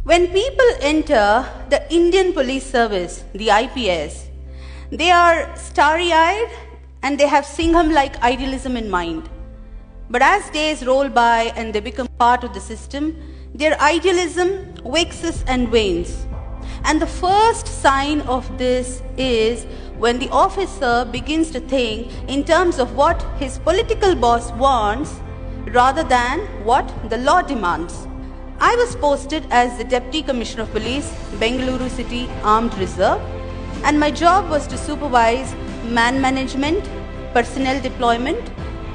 When people enter the Indian Police Service, the IPS, they are starry-eyed and they have Singham-like idealism in mind. But as days roll by and they become part of the system, their idealism waxes and wanes. And the first sign of this is when the officer begins to think in terms of what his political boss wants rather than what the law demands. I was posted as the Deputy Commissioner of Police, Bengaluru City Armed Reserve, and my job was to supervise man management, personnel deployment,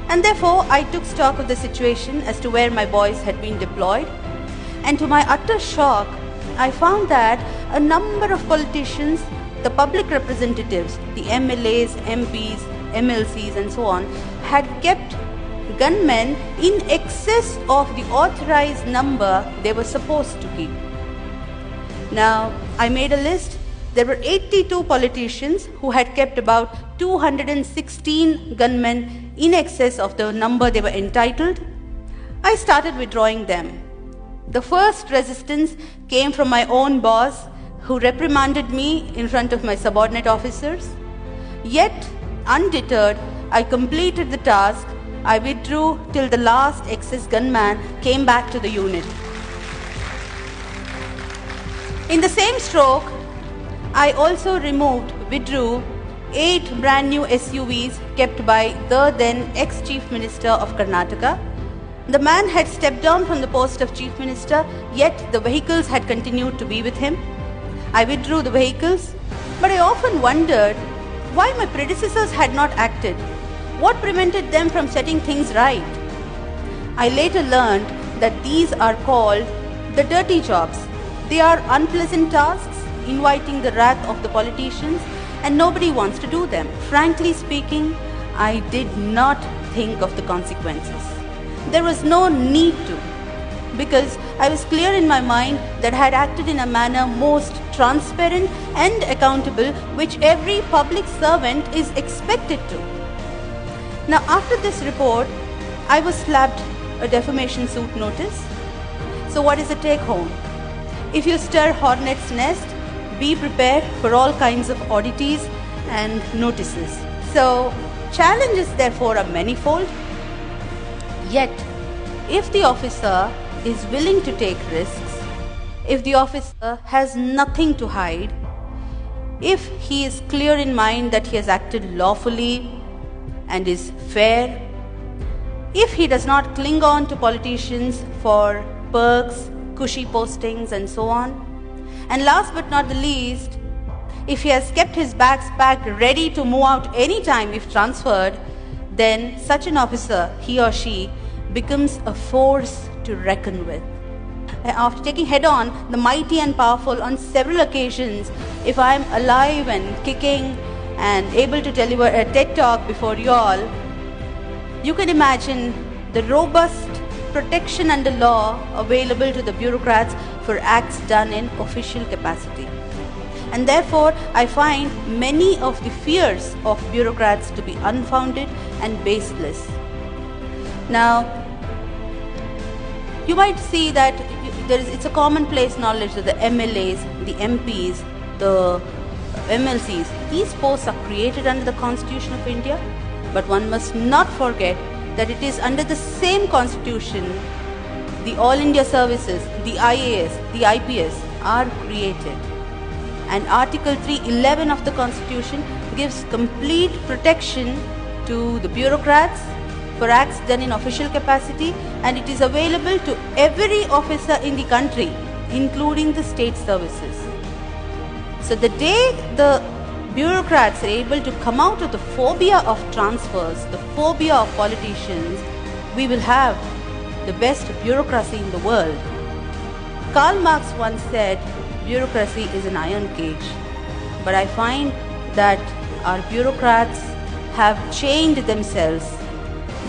and therefore I took stock of the situation as to where my boys had been deployed. And to my utter shock, I found that a number of politicians, the public representatives, the MLAs, MPs, MLCs and so on, had kept gunmen in excess of the authorized number they were supposed to keep. Now, I made a list. There were 82 politicians who had kept about 216 gunmen in excess of the number they were entitled. I started withdrawing them. The first resistance came from my own boss, who reprimanded me in front of my subordinate officers. Yet, undeterred, I completed the task. I withdrew till the last excess gunman came back to the unit. In the same stroke, I also withdrew 8 brand new SUVs kept by the then ex-Chief Minister of Karnataka. The man had stepped down from the post of Chief Minister, yet the vehicles had continued to be with him. I withdrew the vehicles, but I often wondered why my predecessors had not acted. What prevented them from setting things right? I later learned that these are called the dirty jobs. They are unpleasant tasks, inviting the wrath of the politicians, and nobody wants to do them. Frankly speaking, I did not think of the consequences. There was no need to, because I was clear in my mind that I had acted in a manner most transparent and accountable, which every public servant is expected to. Now, after this report, I was slapped a defamation suit notice. So what is the take home? If you stir hornet's nest, be prepared for all kinds of oddities and notices. So challenges therefore are manifold. Yet, if the officer is willing to take risks, if the officer has nothing to hide, if he is clear in mind that he has acted lawfully and is fair, if he does not cling on to politicians for perks, cushy postings and so on, and last but not the least, if he has kept his bags packed ready to move out anytime if transferred, then such an officer, he or she, becomes a force to reckon with. After taking head-on the mighty and powerful on several occasions, if I am alive and kicking and able to deliver a TED Talk before you all, you can imagine the robust protection under law available to the bureaucrats for acts done in official capacity. And therefore, I find many of the fears of bureaucrats to be unfounded and baseless. Now, you might see that it's a commonplace knowledge that the MLAs, the MPs, the MLCs, these posts are created under the Constitution of India, but one must not forget that it is under the same Constitution the All India Services, the IAS, the IPS are created. And Article 311 of the Constitution gives complete protection to the bureaucrats for acts done in official capacity, and it is available to every officer in the country, including the state services. So the day the bureaucrats are able to come out of the phobia of transfers, the phobia of politicians, we will have the best bureaucracy in the world. Karl Marx once said, bureaucracy is an iron cage. But I find that our bureaucrats have chained themselves.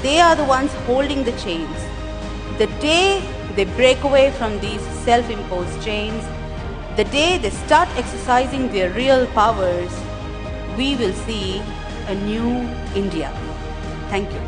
They are the ones holding the chains. The day they break away from these self-imposed chains, the day they start exercising their real powers, we will see a new India. Thank you.